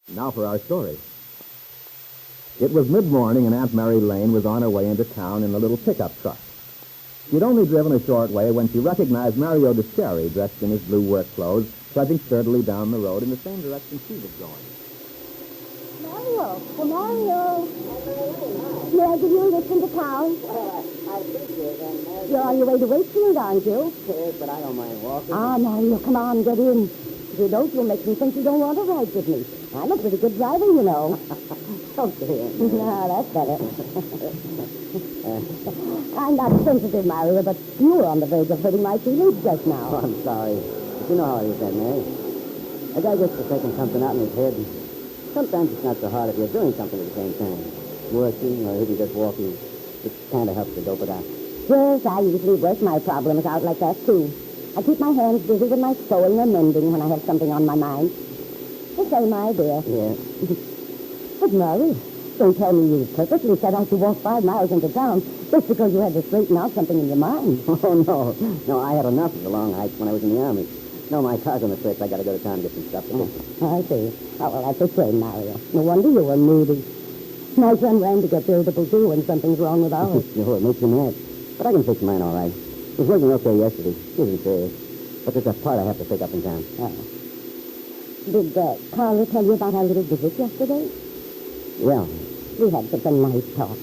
Now for our story. It was mid-morning, and Aunt Mary Lane was on her way into town in a little pickup truck. She'd only driven a short way when she recognized Mario Descherry, dressed in his blue work clothes, trudging sturdily down the road in the same direction she was going. Mario. Well, Mario. May I give you a lift into town? Well, I think you're You're on your way to Wakefield, aren't you? Yes, but I don't mind walking. Ah, Mario, come on, get in. If you don't, you'll make me think you don't want to ride with me. I'm a pretty good driver, you know. Okay. No, that's better. I'm not sensitive, Mario, but you were on the verge of hurting my feelings just Oh, now. I'm sorry. But you know how it is, Aunt Mary. A guy gets to taking something out in his head. Sometimes it's not so hard if you're doing something at the same time. Working or even just walking. It kind of helps to dope it out. Yes, I usually work my problems out like that, too. I keep my hands busy with my sewing or mending when I have something on my mind. The same idea. Yeah. But, Mario, don't tell me you purposely set out to walk 5 miles into town just because you had to straighten out something in your mind. Oh, no. No, I had enough of the long hikes when I was in the Army. No, my car's on the trip. I got to go to town and get some stuff. I see. Oh, well, that's a shame, Mario. No wonder you were moody. My son ran to get irritable, too, when something's wrong with ours. Sure, it makes you mad. But I can fix mine all right. It was working okay yesterday. It isn't serious. But there's a part I have to pick up in town. Oh. Did Carla tell you about our little visit yesterday? Yeah. We had such a nice talk.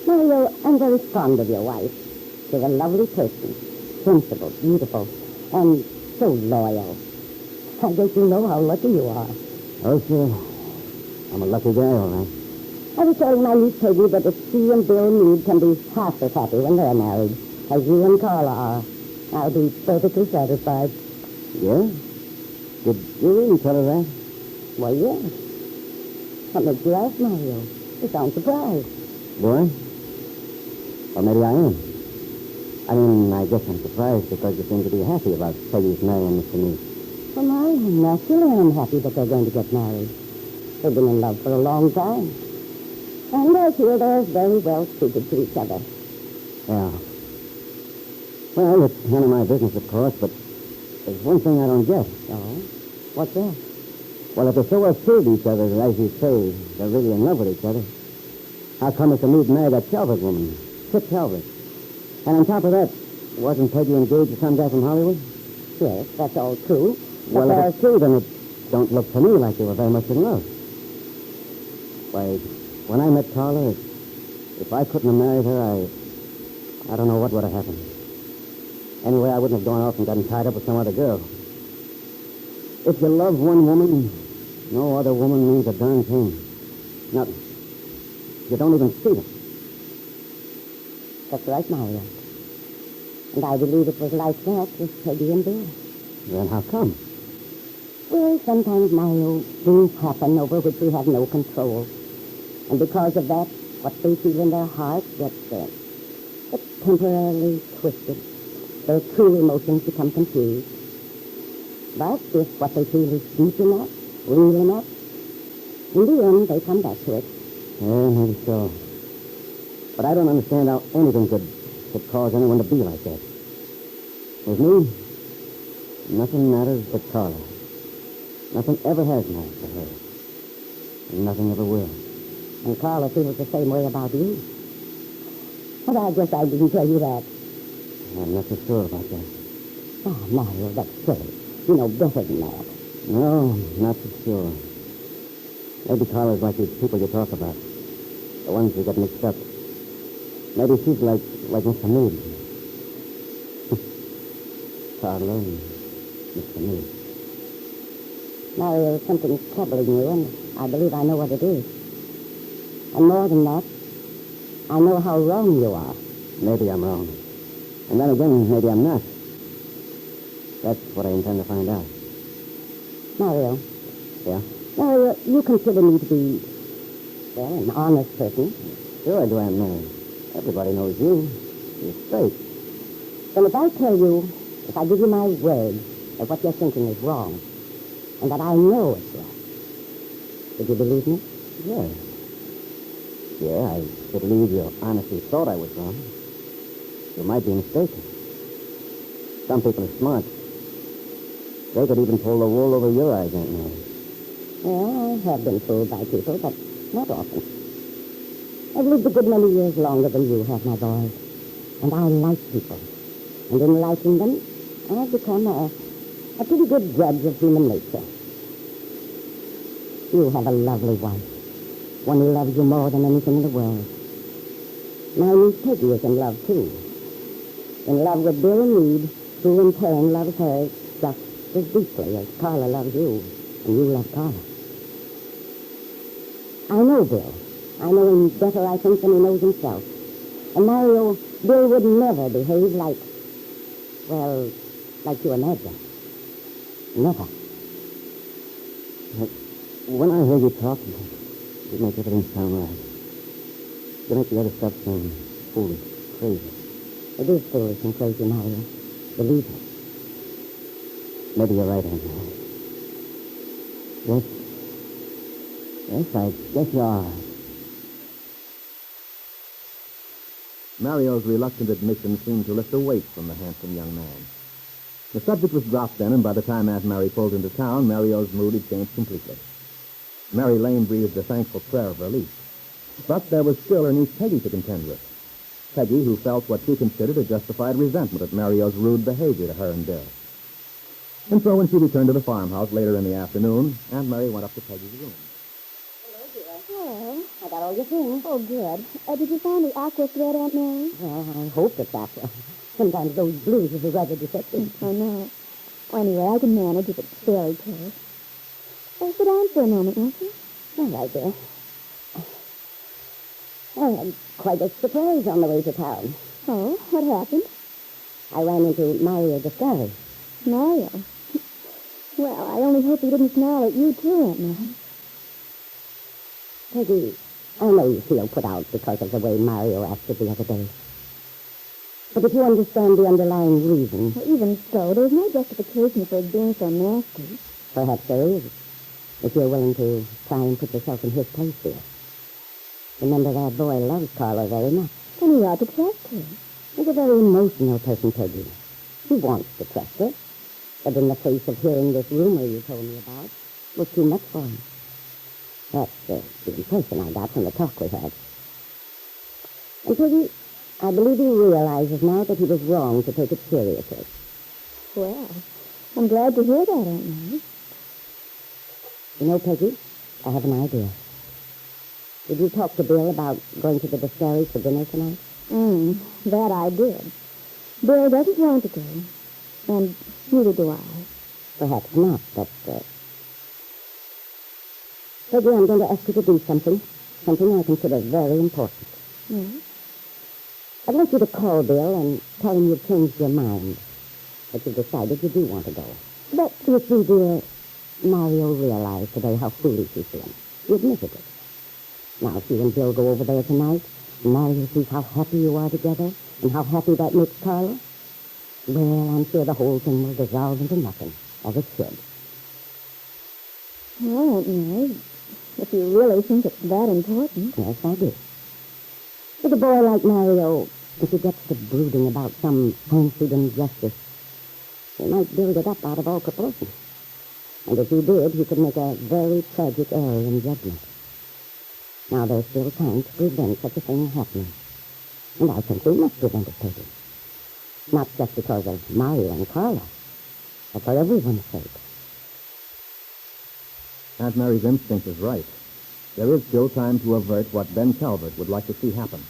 Mario, I'm very fond of your wife. She's a lovely person. Sensible, beautiful, and so loyal. I guess you know how lucky you are. Oh, sure. I'm a lucky guy, all right. I was telling my niece Peggy that if she and Bill Meade can be half as happy when they're married as you and Carla are, I'll be perfectly satisfied. Yeah? Did you really tell her that? Why, yes. What makes you ask, Mario? You sound surprised. Do I? Or maybe I am. I mean, I guess I'm surprised because you seem to be happy about Peggy's marrying Mr. Meade. Well, Mario, naturally I'm happy that they're going to get married. They've been in love for a long time. And I feel they're very well suited to each other. Yeah. Well, it's none of my business, of course, but there's one thing I don't get. Oh? What's that? Well, if they're so well suited to each other, as you say, they're really in love with each other, how come Mr. Meade married that Calvert woman, Kit Calvert? And on top of that, wasn't Peggy engaged to some guy from Hollywood? Yes, that's all true. Well, if it's true, then it don't look to me like they were very much in love. Why, when I met Carla, if I couldn't have married her, I don't know what would have happened. Anyway, I wouldn't have gone off and gotten tied up with some other girl. If you love one woman, no other woman means a darn thing. Nothing. You don't even see them. That's right, Mario. And I believe it was like that with Peggy and Bill. Then how come? Well, sometimes, Mario, things happen over which we have no control. And because of that, what they feel in their hearts gets temporarily twisted. Their true emotions become confused. But if what they feel is deep enough, real enough, in the end, they come back to it. Yeah, maybe so. But I don't understand how anything could cause anyone to be like that. With me, nothing matters but Carla. Nothing ever has mattered for her. And nothing ever will. And Carla feels the same way about you. But I guess I didn't tell you that. I'm not so sure about that. Oh, Mario, that's silly. You know better than that. No, not so sure. Maybe Carla's like these people you talk about. The ones who get mixed up. Maybe she's like Mr. Meade. Carla and Mr. Meade. Mario, something's troubling you, and I believe I know what it is. And more than that, I know how wrong you are. Maybe I'm wrong. And then again, maybe I'm not. That's what I intend to find out. Mario. Yeah? Mario, you consider me to be, well, an honest person. Sure I do, Aunt Mary. Everybody knows you. You're straight. Then if I tell you, if I give you my word that what you're thinking is wrong, and that I know it's wrong, would you believe me? Yeah. Yeah, I believe you honestly thought I was wrong. You might be mistaken. Some people are smart. They could even pull the wool over your eyes, Aunt Mary. Well, I have been fooled by people, but not often. I've lived a good many years longer than you have, my boy. And I like people. And in liking them, I've become a pretty good judge of human nature. You have a lovely wife, one who loves you more than anything in the world. My niece Peggy is in love, too. In love with Bill Meade, who in turn loves her just as deeply as Carla loves you, and you love Carla. I know Bill. I know him better, I think, than he knows himself. And Mario, Bill would never behave like you imagine. Never. But when I hear you talking, you make everything sound right. You make the other stuff sound foolish, crazy. It is foolish and crazy, Mario. Believe me. Maybe you're right, Aunt Mary. Yes. Yes, I guess you are. Mario's reluctant admission seemed to lift a weight from the handsome young man. The subject was dropped then, and by the time Aunt Mary pulled into town, Mario's mood had changed completely. Mary Lane breathed a thankful prayer of relief. But there was still her niece Peggy to contend with. Peggy, who felt what she considered a justified resentment at Mario's rude behavior to her and Bill. And so when she returned to the farmhouse later in the afternoon, Aunt Mary went up to Peggy's room. Hello, dear. Hello. I got all your things. Oh, good. Did you find the aqua thread, Aunt Mary? Well, I hope it's aqua. Sometimes those blues are rather deceptive. I know. Well, anyway, I can manage if it's fairy tale. Sit down for a moment, won't you? All right, dear. I had quite a surprise on the way to town. Oh, what happened? I ran into Mario Descari. Mario? Well, I only hope he didn't snarl at you, too, Aunt Mary. Peggy, I know you feel put out because of the way Mario acted the other day. But if you understand the underlying reason... Well, even so, there's no justification for his being so nasty. Perhaps there is, if you're willing to try and put yourself in his place here. Remember, that boy loves Carla very much. And he ought to trust her. He's a very emotional person, Peggy. He wants to trust her. But in the face of hearing this rumor you told me about, it was too much for him. That's the impression I got from the talk we had. And Peggy, I believe he realizes now that he was wrong to take it seriously. Well, I'm glad to hear that, Aunt Mary. You know, Peggy, I have an idea. Did you talk to Bill about going to the Descaries for dinner tonight? That I did. Bill doesn't want to go, and neither do I. Perhaps not, but, Peggy, I'm going to ask you to do something I consider very important. I'd like you to call Bill and tell him you've changed your mind, that you've decided you do want to go. But, you see, dear, Mario realized today how foolish he's been. He admitted it. Now, if you and Bill go over there tonight, and Mario sees how happy you are together, and how happy that makes Carla, well, I'm sure the whole thing will dissolve into nothing, as it should. Well, Aunt Mary, if you really think it's that important. Yes, I do. With a boy like Mario, if he gets to brooding about some fancied injustice, he might build it up out of all proportion. And if he did, he could make a very tragic error in judgment. Now, there's still time to prevent such a thing happening. And I think we must prevent it, Peggy. Not just because of Mario and Carla, but for everyone's sake. Aunt Mary's instinct is right. There is still time to avert what Ben Calvert would like to see happen.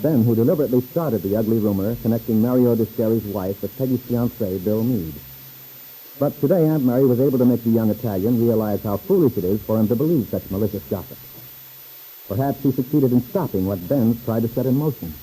Ben, who deliberately started the ugly rumor connecting Mario Descari's wife with Peggy's fiancé, Bill Meade. But today, Aunt Mary was able to make the young Italian realize how foolish it is for him to believe such malicious gossip. Perhaps he succeeded in stopping what Ben tried to set in motion.